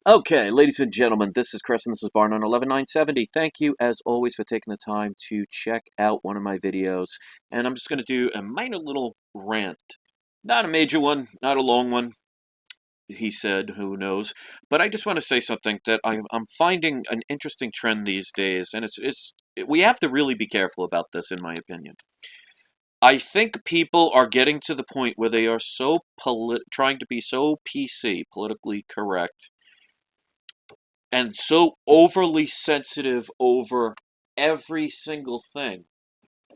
Okay, ladies and gentlemen, this is Chris and this is Barn on 11970. Thank you, as always, for taking the time to check out one of my videos. And I'm just going to do a minor little rant. Not a major one, not a long one, he said, who knows. But I just want to say something that I'm finding an interesting trend these days. And we have to really be careful about this, in my opinion. I think people are getting to the point where they are so trying to be so PC, politically correct, and so overly sensitive over every single thing. I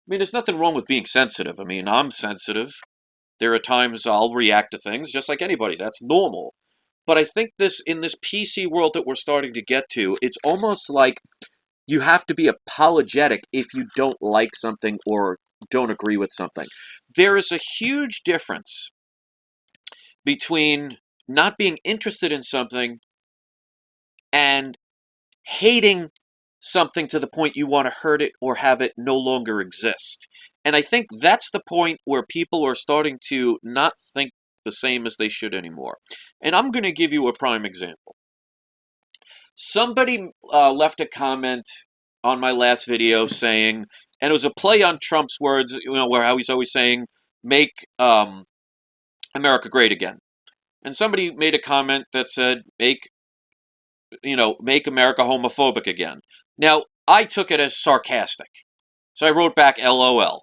mean, there's nothing wrong with being sensitive. I mean, I'm sensitive. There are times I'll react to things just like anybody. That's normal. But I think in this PC world that we're starting to get to, it's almost like you have to be apologetic if you don't like something or don't agree with something. There is a huge difference between not being interested in something and hating something to the point you want to hurt it or have it no longer exist. And I think that's the point where people are starting to not think the same as they should anymore. And I'm going to give you a prime example. Somebody left a comment on my last video saying, and it was a play on Trump's words, where how he's always saying, make America great again. And somebody made a comment that said, make America homophobic again. Now, I took it as sarcastic. So I wrote back LOL.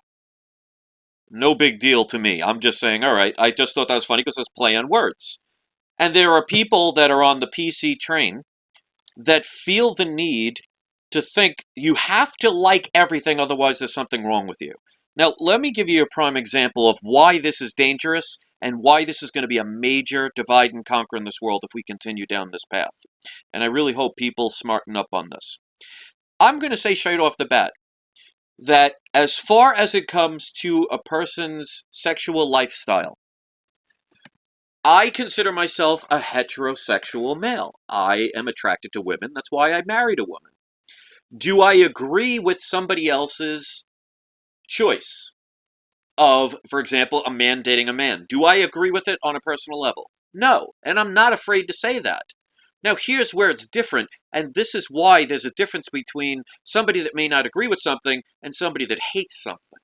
No big deal to me. I'm just saying, all right, I just thought that was funny because it's play on words. And there are people that are on the PC train that feel the need to think you have to like everything, otherwise there's something wrong with you. Now, let me give you a prime example of why this is dangerous and why this is going to be a major divide and conquer in this world if we continue down this path. And I really hope people smarten up on this. I'm going to say straight off the bat that as far as it comes to a person's sexual lifestyle, I consider myself a heterosexual male. I am attracted to women. That's why I married a woman. Do I agree with somebody else's choice of, for example, a man dating a man? Do I agree with it on a personal level? No, and I'm not afraid to say that. Now, here's where it's different, and this is why there's a difference between somebody that may not agree with something and somebody that hates something.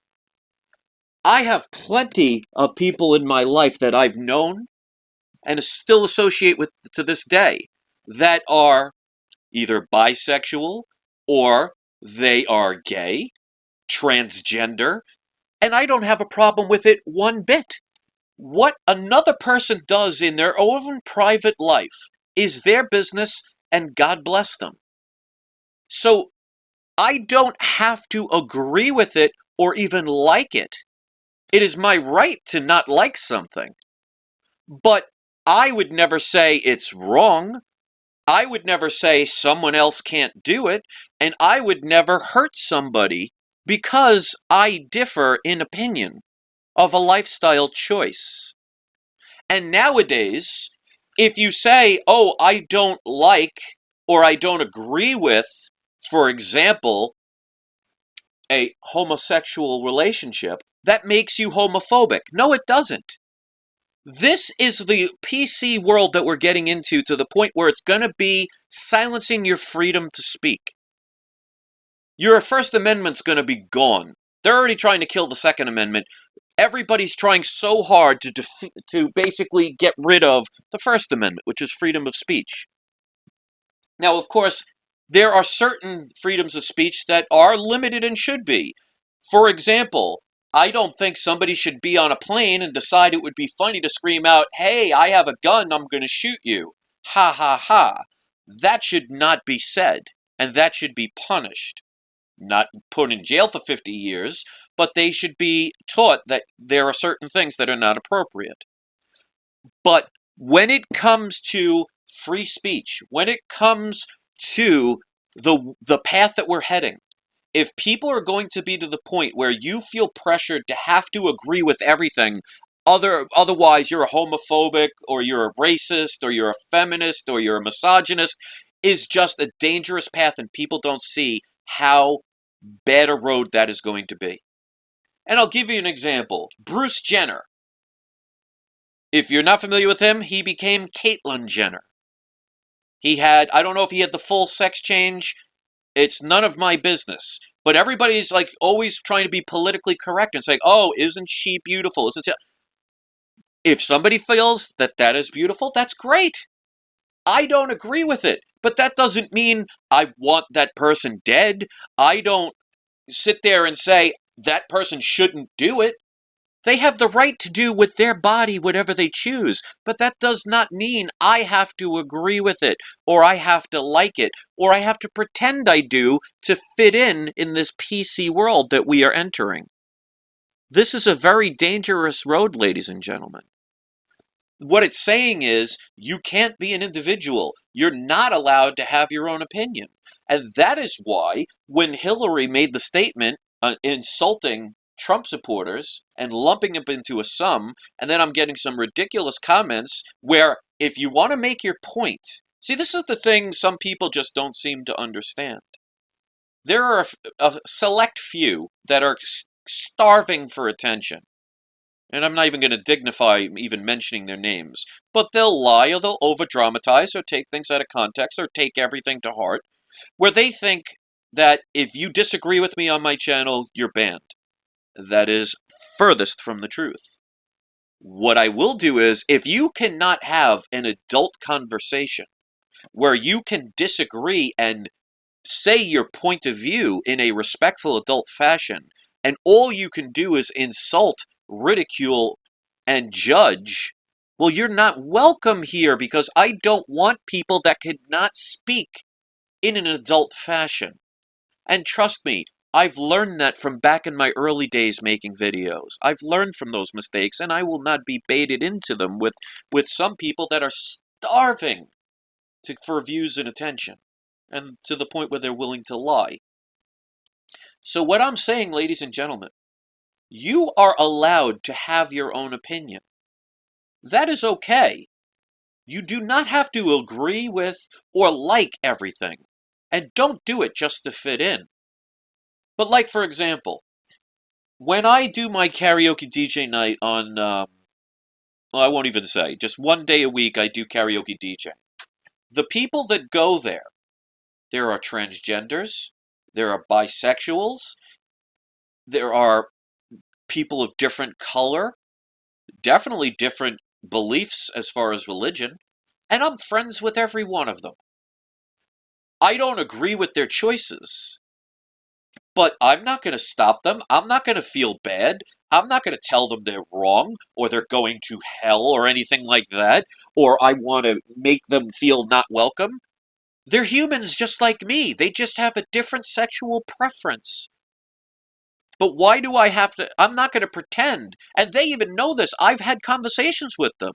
I have plenty of people in my life that I've known and still associate with to this day that are either bisexual or they are gay, transgender, and I don't have a problem with it one bit. What another person does in their own private life is their business, and God bless them. So I don't have to agree with it or even like it. It is my right to not like something. But I would never say it's wrong. I would never say someone else can't do it, and I would never hurt somebody because I differ in opinion of a lifestyle choice. And nowadays, if you say, oh, I don't like or I don't agree with, for example, a homosexual relationship, that makes you homophobic. No, it doesn't. This is the PC world that we're getting into to the point where it's going to be silencing your freedom to speak. Your First Amendment's going to be gone. They're already trying to kill the Second Amendment. Everybody's trying so hard to basically get rid of the First Amendment, which is freedom of speech. Now, of course, there are certain freedoms of speech that are limited and should be. For example, I don't think somebody should be on a plane and decide it would be funny to scream out, hey, I have a gun, I'm going to shoot you. Ha ha ha. That should not be said, and that should be punished. Not put in jail for 50 years, but they should be taught that there are certain things that are not appropriate. But when it comes to free speech, when it comes to the path that we're heading, if people are going to be to the point where you feel pressured to have to agree with everything, otherwise you're a homophobic, or you're a racist, or you're a feminist, or you're a misogynist, is just a dangerous path, and people don't see how bad a road that is going to be. And I'll give you an example. Bruce Jenner. If you're not familiar with him, he became Caitlyn Jenner. He had, I don't know if he had the full sex change. It's none of my business. But everybody's like always trying to be politically correct and saying, oh, isn't she beautiful? Isn't it? If somebody feels that that is beautiful, that's great. I don't agree with it. But that doesn't mean I want that person dead. I don't sit there and say that person shouldn't do it. They have the right to do with their body whatever they choose, but that does not mean I have to agree with it, or I have to like it, or I have to pretend I do to fit in this PC world that we are entering. This is a very dangerous road, ladies and gentlemen. What it's saying is you can't be an individual. You're not allowed to have your own opinion. And that is why when Hillary made the statement insulting Trump supporters and lumping them into a sum, and then I'm getting some ridiculous comments where if you want to make your point, see, this is the thing some people just don't seem to understand. There are a select few that are starving for attention. And I'm not even going to dignify even mentioning their names. But they'll lie or they'll over-dramatize or take things out of context or take everything to heart, where they think that if you disagree with me on my channel, you're banned. That is furthest from the truth. What I will do is, if you cannot have an adult conversation where you can disagree and say your point of view in a respectful adult fashion, and all you can do is insult, ridicule, and judge, well, you're not welcome here because I don't want people that could not speak in an adult fashion. And trust me, I've learned that from back in my early days making videos. I've learned from those mistakes, and I will not be baited into them with some people that are starving for views and attention, and to the point where they're willing to lie. So what I'm saying, ladies and gentlemen, you are allowed to have your own opinion. That is okay. You do not have to agree with or like everything. And don't do it just to fit in. But like, for example, when I do my karaoke DJ night on, well, I won't even say, just one day a week I do karaoke DJ. The people that go there are transgenders, there are bisexuals, there are people of different color, definitely different beliefs as far as religion, and I'm friends with every one of them. I don't agree with their choices, but I'm not going to stop them. I'm not going to feel bad. I'm not going to tell them they're wrong, or they're going to hell, or anything like that, or I want to make them feel not welcome. They're humans just like me. They just have a different sexual preference. But why do I have to? I'm not going to pretend. And they even know this. I've had conversations with them.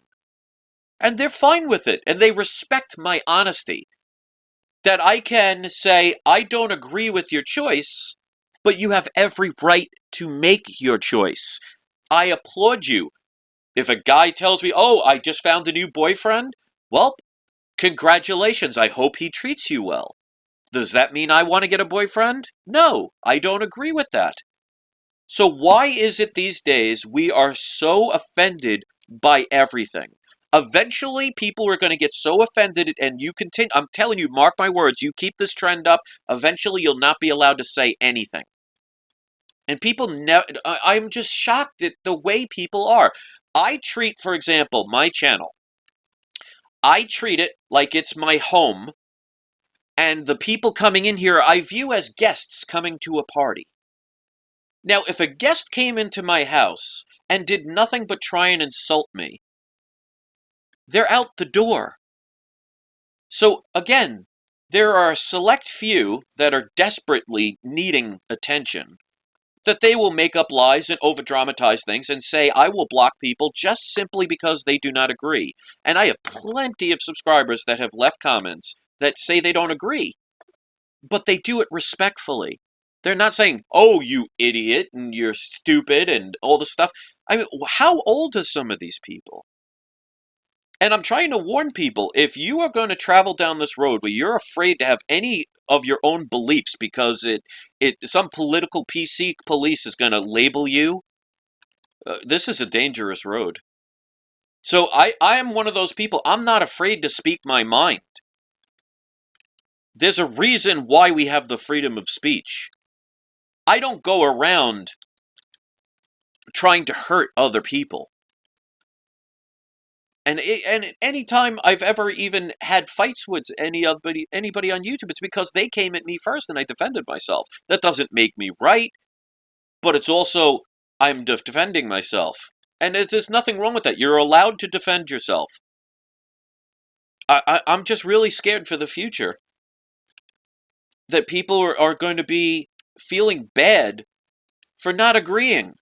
And they're fine with it. And they respect my honesty. That I can say, I don't agree with your choice, but you have every right to make your choice. I applaud you. If a guy tells me, oh, I just found a new boyfriend, well, congratulations. I hope he treats you well. Does that mean I want to get a boyfriend? No, I don't agree with that. So why is it these days we are so offended by everything? Eventually, people are going to get so offended, and you continue. I'm telling you, mark my words, you keep this trend up, eventually you'll not be allowed to say anything. And people never, I'm just shocked at the way people are. I treat, for example, my channel, I treat it like it's my home, and the people coming in here I view as guests coming to a party. Now, if a guest came into my house and did nothing but try and insult me, they're out the door. So, again, there are a select few that are desperately needing attention, that they will make up lies and over-dramatize things and say, I will block people just simply because they do not agree. And I have plenty of subscribers that have left comments that say they don't agree, but they do it respectfully. They're not saying, oh, you idiot, and you're stupid, and all this stuff. I mean, how old are some of these people? And I'm trying to warn people, if you are going to travel down this road where you're afraid to have any of your own beliefs because some political PC police is going to label you, this is a dangerous road. So I am one of those people. I'm not afraid to speak my mind. There's a reason why we have the freedom of speech. I don't go around trying to hurt other people. And anytime I've ever even had fights with anybody on YouTube, it's because they came at me first and I defended myself. That doesn't make me right, but it's also I'm defending myself. And there's nothing wrong with that. You're allowed to defend yourself. I'm just really scared for the future. That people are going to be feeling bad for not agreeing.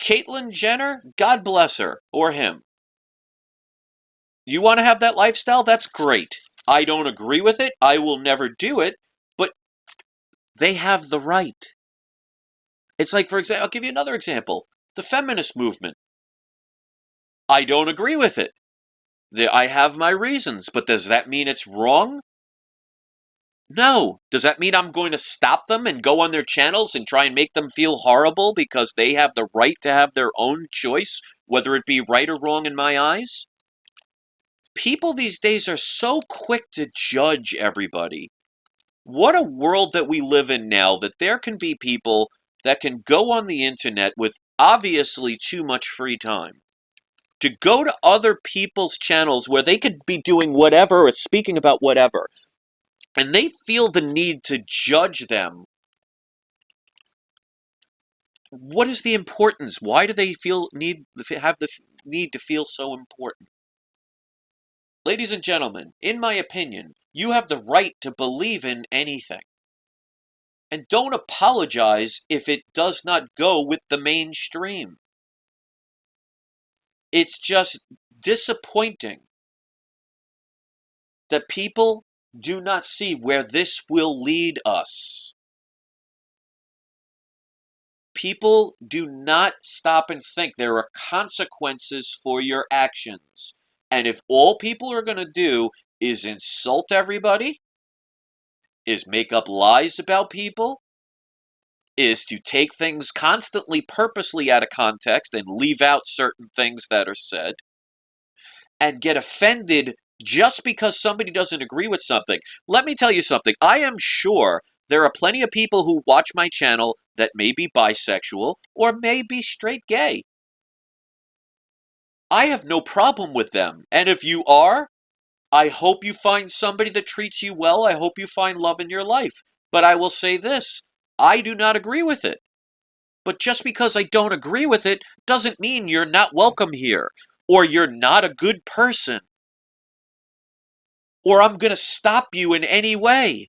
Caitlyn Jenner, God bless her, or him. You want to have that lifestyle? That's great. I don't agree with it. I will never do it. But they have the right. It's like, for example, I'll give you another example. The feminist movement. I don't agree with it. I have my reasons, but does that mean it's wrong? No. Does that mean I'm going to stop them and go on their channels and try and make them feel horrible because they have the right to have their own choice, whether it be right or wrong in my eyes? People these days are so quick to judge everybody. What a world that we live in now, that there can be people that can go on the internet with obviously too much free time to go to other people's channels where they could be doing whatever or speaking about whatever, and they feel the need to judge them. What is the importance? Why do they have the need to feel so important? Ladies and gentlemen, in my opinion, you have the right to believe in anything. And don't apologize if it does not go with the mainstream. It's just disappointing that people do not see where this will lead us. People do not stop and think there are consequences for your actions. And if all people are going to do is insult everybody, is make up lies about people, is to take things constantly, purposely out of context and leave out certain things that are said, and get offended just because somebody doesn't agree with something. Let me tell you something. I am sure there are plenty of people who watch my channel that may be bisexual or may be straight gay. I have no problem with them. And if you are, I hope you find somebody that treats you well. I hope you find love in your life. But I will say this, I do not agree with it. But just because I don't agree with it doesn't mean you're not welcome here, or you're not a good person, or I'm going to stop you in any way.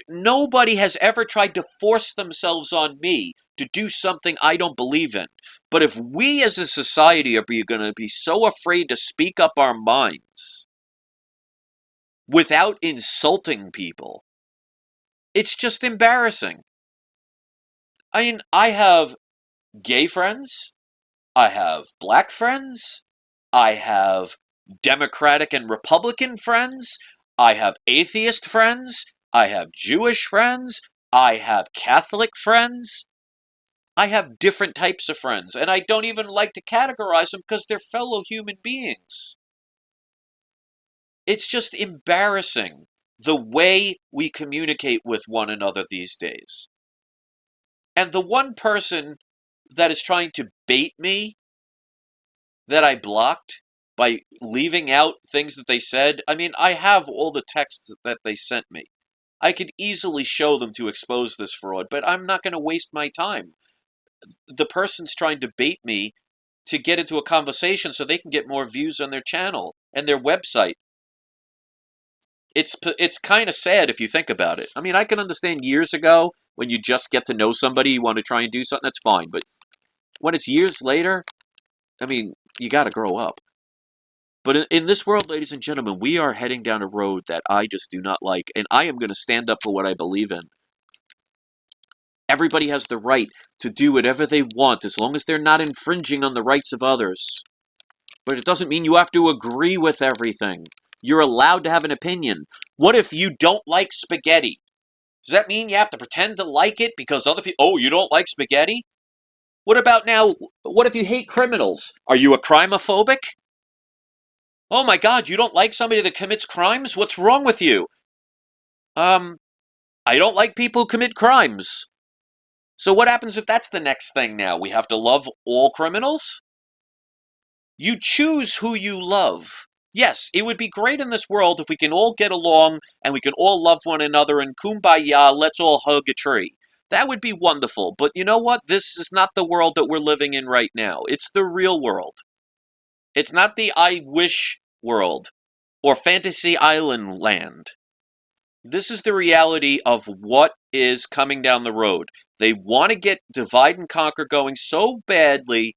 Nobody has ever tried to force themselves on me to do something I don't believe in. But if we as a society are going to be so afraid to speak up our minds without insulting people, it's just embarrassing. I mean, I have gay friends, I have black friends, I have Democratic and Republican friends, I have atheist friends, I have Jewish friends, I have Catholic friends. I have different types of friends, and I don't even like to categorize them because they're fellow human beings. It's just embarrassing the way we communicate with one another these days. And the one person that is trying to bait me, that I blocked by leaving out things that they said, I mean, I have all the texts that they sent me. I could easily show them to expose this fraud, but I'm not going to waste my time. The person's trying to bait me to get into a conversation so they can get more views on their channel and their website. It's kind of sad if you think about it. I mean, I can understand years ago when you just get to know somebody, you want to try and do something, that's fine. But when it's years later, I mean, you got to grow up. But in this world, ladies and gentlemen, we are heading down a road that I just do not like, and I am going to stand up for what I believe in. Everybody has the right to do whatever they want as long as they're not infringing on the rights of others. But it doesn't mean you have to agree with everything. You're allowed to have an opinion. What if you don't like spaghetti? Does that mean you have to pretend to like it because other people... Oh, you don't like spaghetti? What about now... What if you hate criminals? Are you a crimophobic? Oh my God, you don't like somebody that commits crimes? What's wrong with you? I don't like people who commit crimes. So what happens if that's the next thing now? We have to love all criminals? You choose who you love. Yes, it would be great in this world if we can all get along and we can all love one another and kumbaya, let's all hug a tree. That would be wonderful. But you know what? This is not the world that we're living in right now. It's the real world. It's not the I wish world or fantasy island land. This is the reality of what is coming down the road. They want to get divide and conquer going so badly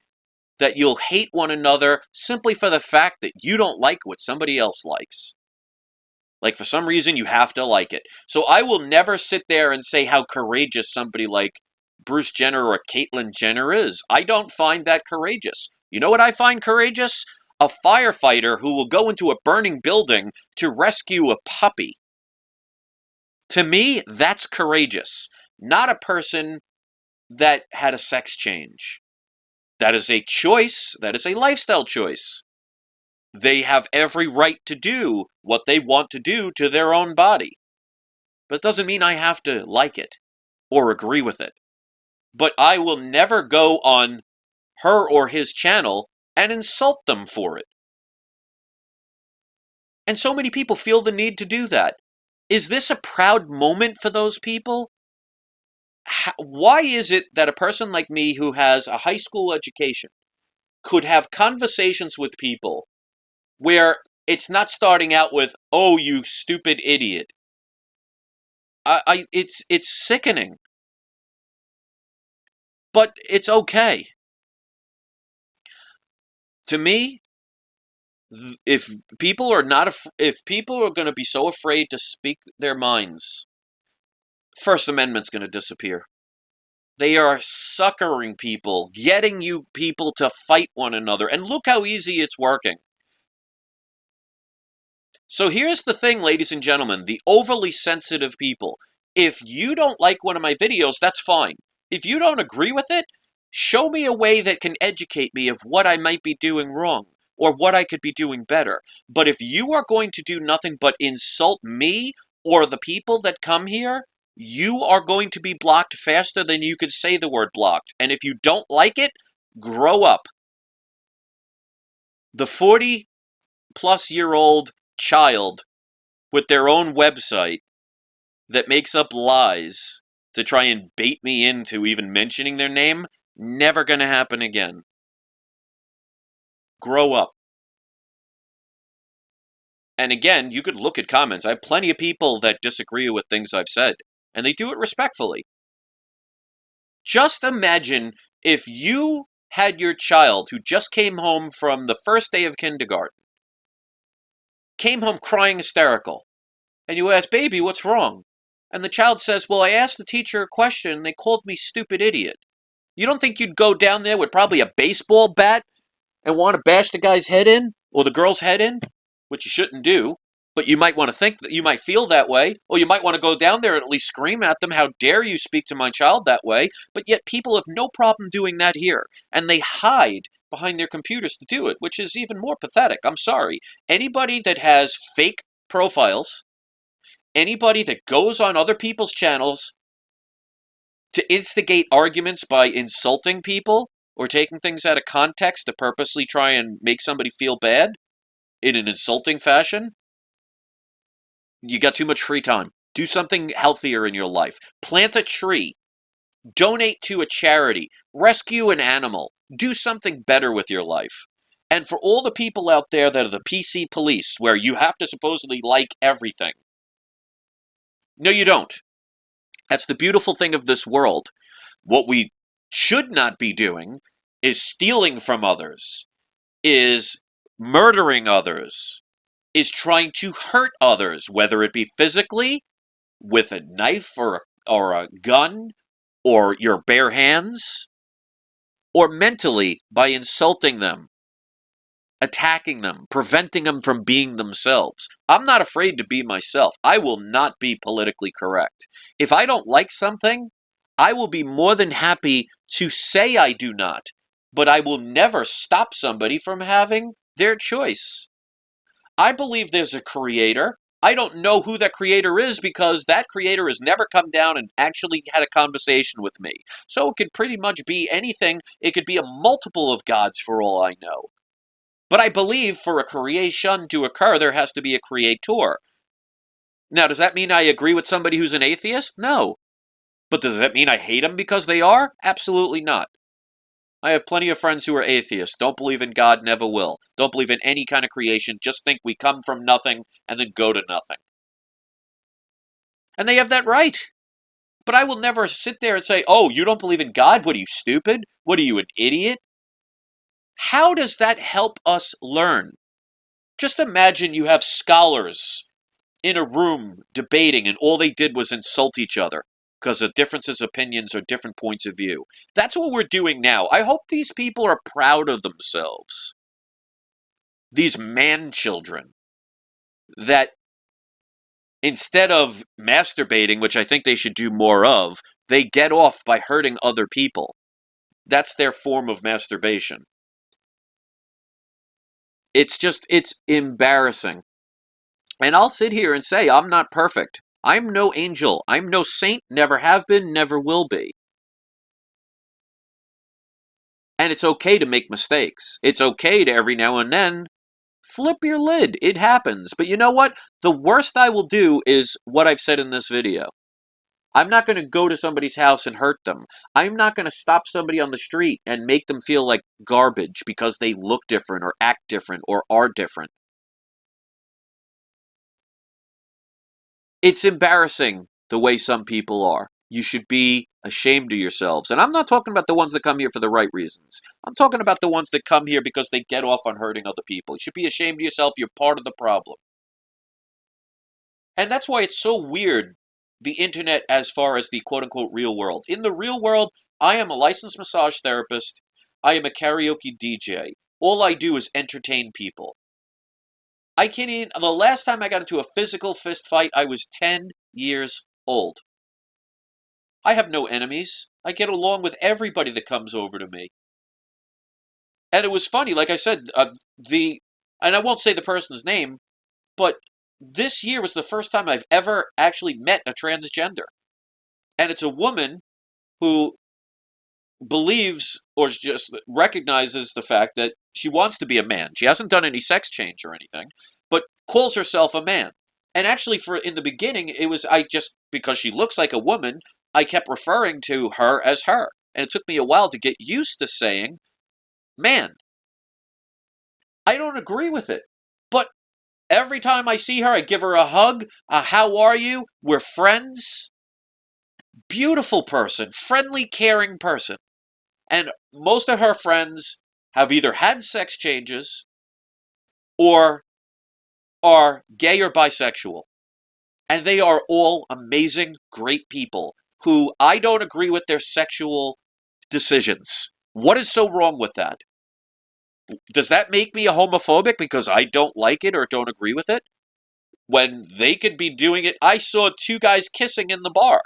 that you'll hate one another simply for the fact that you don't like what somebody else likes. Like, for some reason, you have to like it. So I will never sit there and say how courageous somebody like Bruce Jenner or Caitlyn Jenner is. I don't find that courageous. You know what I find courageous? A firefighter who will go into a burning building to rescue a puppy. To me, that's courageous. Not a person that had a sex change. That is a choice. That is a lifestyle choice. They have every right to do what they want to do to their own body. But it doesn't mean I have to like it or agree with it. But I will never go on her or his channel and insult them for it. And so many people feel the need to do that. Is this a proud moment for those people? Why is it that a person like me who has a high school education could have conversations with people where it's not starting out with, "Oh, you stupid idiot"? It's sickening. But it's okay. To me, if people are going to be so afraid to speak their minds, First Amendment's going to disappear. They are suckering people, getting you people to fight one another, and look how easy it's working. So here's the thing, ladies and gentlemen, the overly sensitive people. If you don't like one of my videos, that's fine. If you don't agree with it, show me a way that can educate me of what I might be doing wrong or what I could be doing better. But if you are going to do nothing but insult me or the people that come here, you are going to be blocked faster than you could say the word blocked. And if you don't like it, grow up. The 40-plus-year-old child with their own website that makes up lies to try and bait me into even mentioning their name, never going to happen again. Grow up. And again, you could look at comments. I have plenty of people that disagree with things I've said, and they do it respectfully. Just imagine if you had your child who just came home from the first day of kindergarten, came home crying hysterical, and you ask, "Baby, what's wrong?" And the child says, "Well, I asked the teacher a question, and they called me stupid idiot." You don't think you'd go down there with probably a baseball bat and want to bash the guy's head in, or the girl's head in? Which you shouldn't do, but you might want to think that you might feel that way, or you might want to go down there and at least scream at them, "How dare you speak to my child that way?" But yet people have no problem doing that here, and they hide behind their computers to do it, which is even more pathetic. I'm sorry. Anybody that has fake profiles, anybody that goes on other people's channels to instigate arguments by insulting people or taking things out of context to purposely try and make somebody feel bad in an insulting fashion, you got too much free time. Do something healthier in your life. Plant a tree. Donate to a charity. Rescue an animal. Do something better with your life. And for all the people out there that are the PC police, where you have to supposedly like everything, no, you don't. That's the beautiful thing of this world. What we should not be doing is stealing from others, is murdering others, is trying to hurt others, whether it be physically, with a knife or a gun, or your bare hands, or mentally by insulting them, attacking them, preventing them from being themselves. I'm not afraid to be myself. I will not be politically correct. If I don't like something, I will be more than happy to say I do not, but I will never stop somebody from having their choice. I believe there's a creator. I don't know who that creator is because that creator has never come down and actually had a conversation with me. So it could pretty much be anything. It could be a multiple of gods for all I know. But I believe for a creation to occur, there has to be a creator. Now, does that mean I agree with somebody who's an atheist? No. But does that mean I hate them because they are? Absolutely not. I have plenty of friends who are atheists, don't believe in God, never will. Don't believe in any kind of creation, just think we come from nothing and then go to nothing. And they have that right. But I will never sit there and say, oh, you don't believe in God? What are you, stupid? What are you, an idiot? How does that help us learn? Just imagine you have scholars in a room debating and all they did was insult each other because of differences, opinions, or different points of view. That's what we're doing now. I hope these people are proud of themselves. These man children that instead of masturbating, which I think they should do more of, they get off by hurting other people. That's their form of masturbation. It's embarrassing. And I'll sit here and say, I'm not perfect. I'm no angel. I'm no saint, never have been, never will be. And it's okay to make mistakes. It's okay to every now and then flip your lid. It happens. But you know what? The worst I will do is what I've said in this video. I'm not going to go to somebody's house and hurt them. I'm not going to stop somebody on the street and make them feel like garbage because they look different or act different or are different. It's embarrassing the way some people are. You should be ashamed of yourselves. And I'm not talking about the ones that come here for the right reasons. I'm talking about the ones that come here because they get off on hurting other people. You should be ashamed of yourself. You're part of the problem. And that's why it's so weird, the internet as far as the quote-unquote real world. In the real world, I am a licensed massage therapist. I am a karaoke DJ. All I do is entertain people. I can't even, the last time I got into a physical fist fight, I was 10 years old. I have no enemies. I get along with everybody that comes over to me. And it was funny, like I said, and I won't say the person's name, but this year was the first time I've ever actually met a transgender. And it's a woman who believes or just recognizes the fact that she wants to be a man. She hasn't done any sex change or anything, but calls herself a man. And actually, in the beginning, it was because she looks like a woman, I kept referring to her as her. And it took me a while to get used to saying man. I don't agree with it, but every time I see her, I give her a hug. How are you? We're friends. Beautiful person, friendly, caring person. And most of her friends have either had sex changes or are gay or bisexual. And they are all amazing, great people who I don't agree with their sexual decisions. What is so wrong with that? Does that make me a homophobic because I don't like it or don't agree with it? When they could be doing it, I saw two guys kissing in the bar.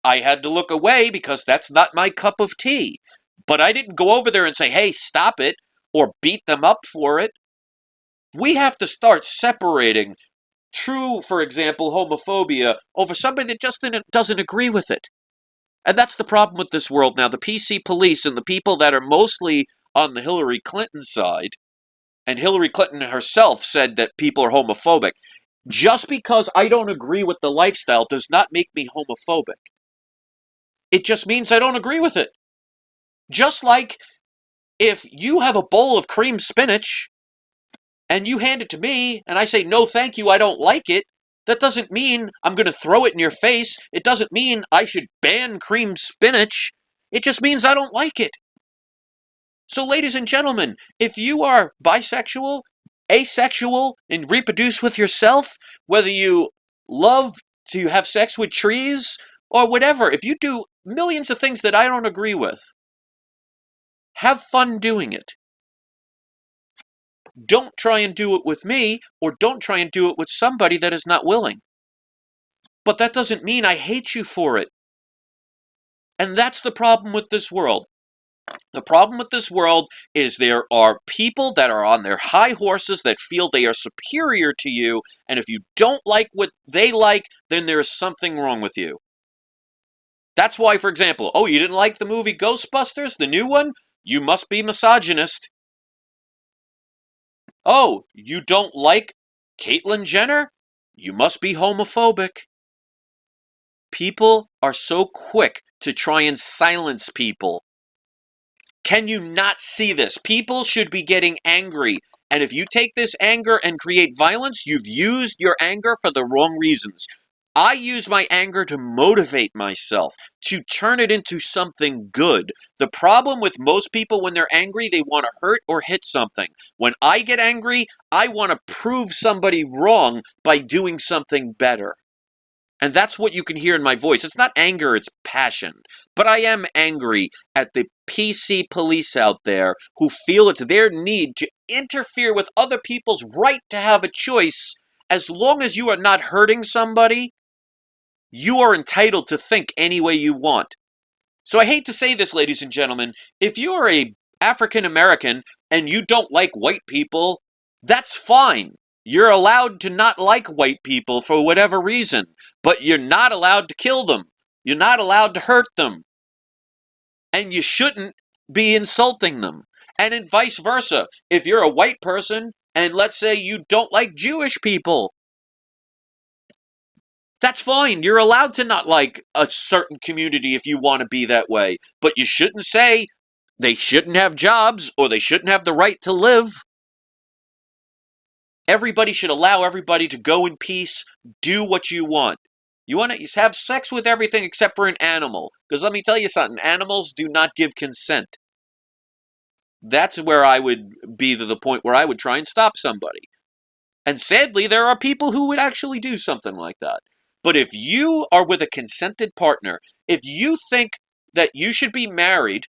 I had to look away because that's not my cup of tea. But I didn't go over there and say, hey, stop it, or beat them up for it. We have to start separating true, for example, homophobia over somebody that just doesn't agree with it. And that's the problem with this world now. The PC police and the people that are mostly on the Hillary Clinton side, and Hillary Clinton herself said that people are homophobic. Just because I don't agree with the lifestyle does not make me homophobic. It just means I don't agree with it. Just like if you have a bowl of cream spinach and you hand it to me and I say, no, thank you, I don't like it, that doesn't mean I'm going to throw it in your face. It doesn't mean I should ban cream spinach. It just means I don't like it. So, ladies and gentlemen, if you are bisexual, asexual, and reproduce with yourself, whether you love to have sex with trees or whatever, if you do millions of things that I don't agree with, have fun doing it. Don't try and do it with me, or don't try and do it with somebody that is not willing. But that doesn't mean I hate you for it. And that's the problem with this world. The problem with this world is there are people that are on their high horses that feel they are superior to you, and if you don't like what they like, then there is something wrong with you. That's why, for example, oh, you didn't like the movie Ghostbusters, the new one? You must be misogynist. Oh, you don't like Caitlyn Jenner? You must be homophobic. People are so quick to try and silence people. Can you not see this? People should be getting angry. And if you take this anger and create violence, you've used your anger for the wrong reasons. I use my anger to motivate myself, to turn it into something good. The problem with most people when they're angry, they want to hurt or hit something. When I get angry, I want to prove somebody wrong by doing something better. And that's what you can hear in my voice. It's not anger, it's passion. But I am angry at the PC police out there who feel it's their need to interfere with other people's right to have a choice. As long as you are not hurting somebody, you are entitled to think any way you want. So I hate to say this, ladies and gentlemen, if you are a African American and you don't like white people, that's fine. You're allowed to not like white people for whatever reason, but you're not allowed to kill them. You're not allowed to hurt them. And you shouldn't be insulting them. And in vice versa, if you're a white person and let's say you don't like Jewish people, that's fine. You're allowed to not like a certain community if you want to be that way. But you shouldn't say they shouldn't have jobs or they shouldn't have the right to live. Everybody should allow everybody to go in peace, do what you want. You want to have sex with everything except for an animal. Because let me tell you something, animals do not give consent. That's where I would be to the point where I would try and stop somebody. And sadly, there are people who would actually do something like that. But if you are with a consented partner, if you think that you should be married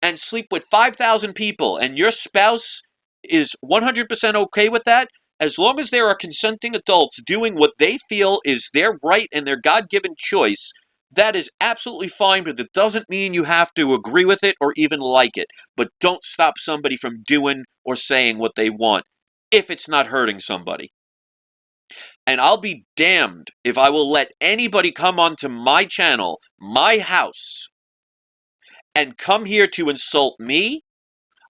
and sleep with 5,000 people and your spouse is 100% okay with that, as long as there are consenting adults doing what they feel is their right and their God-given choice, that is absolutely fine, but it doesn't mean you have to agree with it or even like it. But don't stop somebody from doing or saying what they want if it's not hurting somebody. And I'll be damned if I will let anybody come onto my channel, my house, and come here to insult me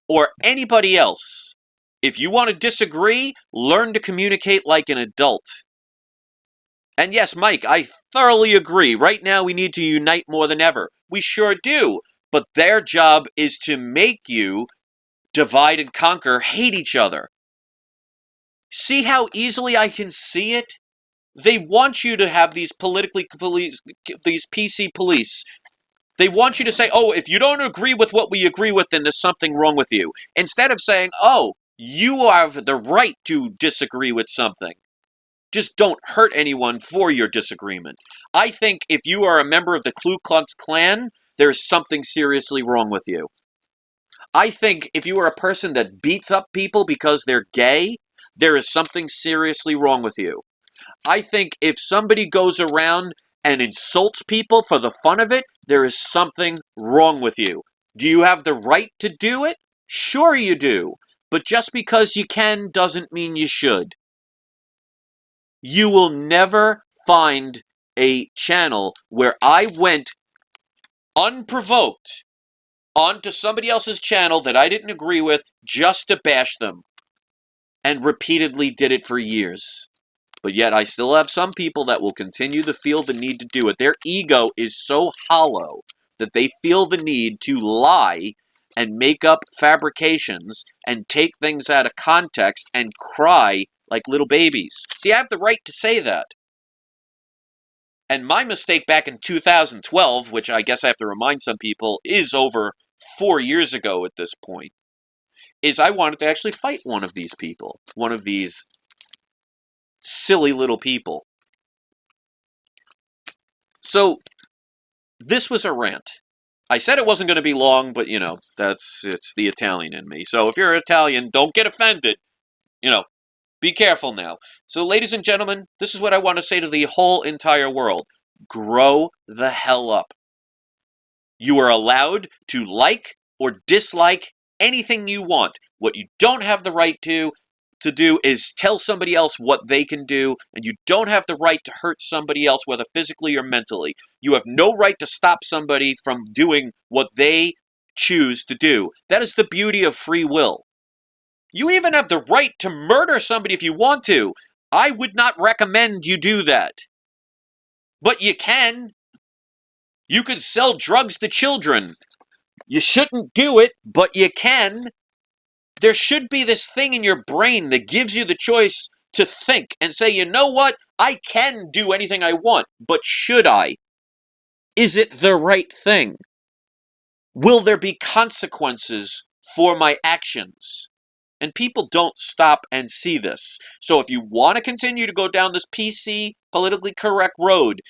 or anybody else. If you want to disagree, learn to communicate like an adult. And yes, Mike, I thoroughly agree. Right now we need to unite more than ever. We sure do. But their job is to make you divide and conquer, hate each other. See how easily I can see it? They want you to have these these PC police. They want you to say, oh, if you don't agree with what we agree with, then there's something wrong with you. Instead of saying, oh, you have the right to disagree with something. Just don't hurt anyone for your disagreement. I think if you are a member of the Ku Klux Klan, there's something seriously wrong with you. I think if you are a person that beats up people because they're gay, there is something seriously wrong with you. I think if somebody goes around and insults people for the fun of it, there is something wrong with you. Do you have the right to do it? Sure you do. But just because you can doesn't mean you should. You will never find a channel where I went unprovoked onto somebody else's channel that I didn't agree with just to bash them, and repeatedly did it for years. But yet I still have some people that will continue to feel the need to do it. Their ego is so hollow that they feel the need to lie and make up fabrications and take things out of context and cry like little babies. See, I have the right to say that. And my mistake back in 2012, which I guess I have to remind some people is over 4 years ago at this point, is I wanted to actually fight one of these people. One of these silly little people. So, this was a rant. I said it wasn't going to be long, but, it's the Italian in me. So if you're Italian, don't get offended. Be careful now. So, ladies and gentlemen, this is what I want to say to the whole entire world. Grow the hell up. You are allowed to like or dislike anything you want. What you don't have the right to do is tell somebody else what they can do, and you don't have the right to hurt somebody else, whether physically or mentally. You have no right to stop somebody from doing what they choose to do. That is the beauty of free will. You even have the right to murder somebody if you want to. I would not recommend you do that. But you can. You could sell drugs to children. You shouldn't do it, but you can. There should be this thing in your brain that gives you the choice to think and say, you know what? I can do anything I want, but should I? Is it the right thing? Will there be consequences for my actions? And people don't stop and see this. So if you want to continue to go down this PC, politically correct road,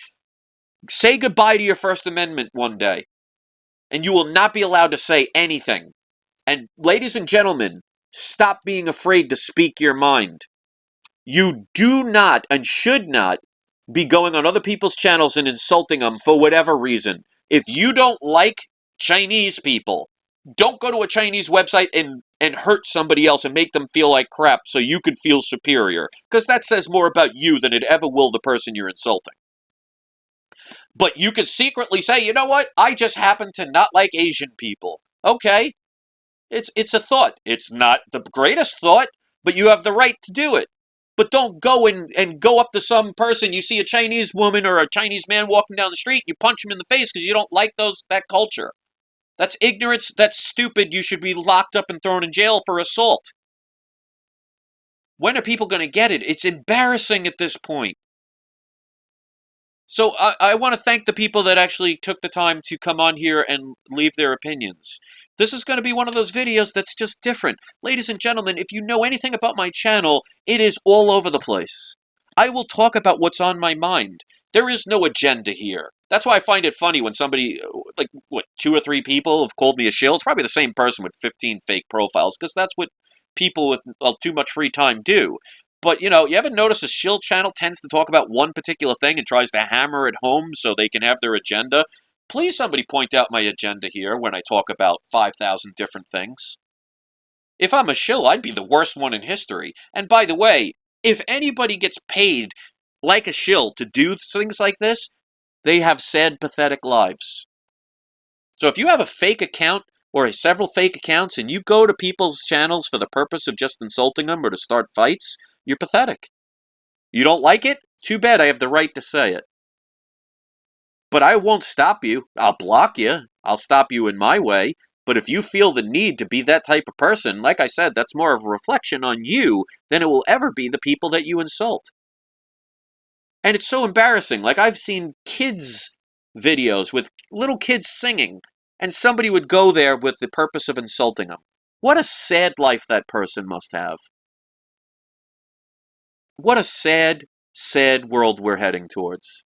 say goodbye to your First Amendment one day. And you will not be allowed to say anything. And ladies and gentlemen, stop being afraid to speak your mind. You do not and should not be going on other people's channels and insulting them for whatever reason. If you don't like Chinese people, don't go to a Chinese website and hurt somebody else and make them feel like crap so you can feel superior. Because that says more about you than it ever will the person you're insulting. But you could secretly say, you know what? I just happen to not like Asian people. Okay. It's a thought. It's not the greatest thought, but you have the right to do it. But don't go and go up to some person. You see a Chinese woman or a Chinese man walking down the street, you punch him in the face because you don't like that culture. That's ignorance. That's stupid. You should be locked up and thrown in jail for assault. When are people going to get it? It's embarrassing at this point. So I want to thank the people that actually took the time to come on here and leave their opinions. This is going to be one of those videos that's just different. Ladies and gentlemen, if you know anything about my channel, it is all over the place. I will talk about what's on my mind. There is no agenda here. That's why I find it funny when somebody, like, 2 or 3 people have called me a shill. It's probably the same person with 15 fake profiles, because that's what people with too much free time do. But, you ever notice a shill channel tends to talk about one particular thing and tries to hammer it home so they can have their agenda? Please somebody point out my agenda here when I talk about 5,000 different things. If I'm a shill, I'd be the worst one in history. And by the way, if anybody gets paid like a shill to do things like this, they have sad, pathetic lives. So if you have a fake account or several fake accounts and you go to people's channels for the purpose of just insulting them or to start fights, you're pathetic. You don't like it? Too bad. I have the right to say it. But I won't stop you. I'll block you. I'll stop you in my way. But if you feel the need to be that type of person, like I said, that's more of a reflection on you than it will ever be the people that you insult. And it's so embarrassing. Like, I've seen kids' videos with little kids singing, and somebody would go there with the purpose of insulting them. What a sad life that person must have. What a sad, sad world we're heading towards.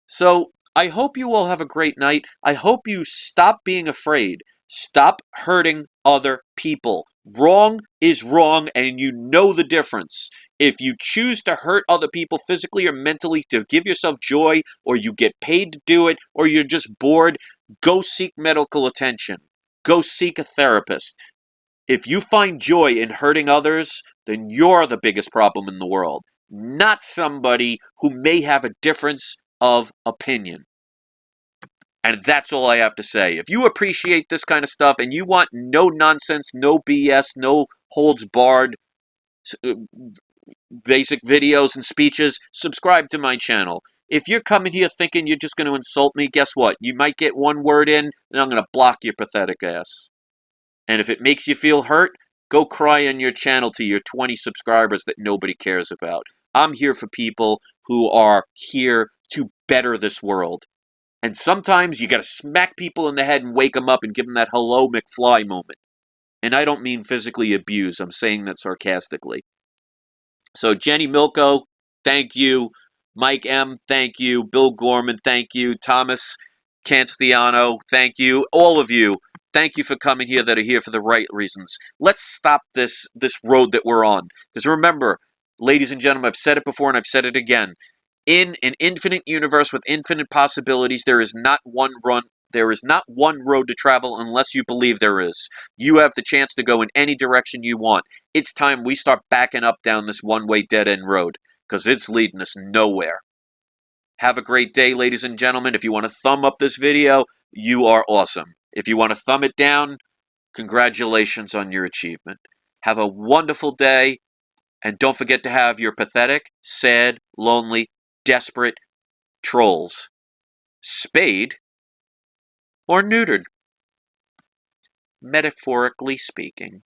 So, I hope you all have a great night. I hope you stop being afraid. Stop hurting other people. Wrong is wrong, and you know the difference. If you choose to hurt other people physically or mentally to give yourself joy, or you get paid to do it, or you're just bored, go seek medical attention. Go seek a therapist. If you find joy in hurting others, then you're the biggest problem in the world, not somebody who may have a difference of opinion. And that's all I have to say. If you appreciate this kind of stuff and you want no nonsense, no BS, no holds barred, basic videos and speeches, subscribe to my channel. If you're coming here thinking you're just going to insult me, guess what? You might get one word in, and I'm going to block your pathetic ass. And if it makes you feel hurt, go cry on your channel to your 20 subscribers that nobody cares about. I'm here for people who are here to better this world. And sometimes you got to smack people in the head and wake them up and give them that hello McFly moment. And I don't mean physically abuse. I'm saying that sarcastically. So Jenny Milko, thank you. Mike M, thank you. Bill Gorman, thank you. Thomas Canstiano, thank you. All of you, thank you for coming here that are here for the right reasons. Let's stop this road that we're on. Because remember, ladies and gentlemen, I've said it before and I've said it again. In an infinite universe with infinite possibilities, there is not one There is not one road to travel unless you believe there is. You have the chance to go in any direction you want. It's time we start backing up down this one-way dead-end road, because it's leading us nowhere. Have a great day, ladies and gentlemen. If you want to thumb up this video, you are awesome. If you want to thumb it down, congratulations on your achievement. Have a wonderful day, and don't forget to have your pathetic, sad, lonely, desperate trolls spayed or neutered, metaphorically speaking.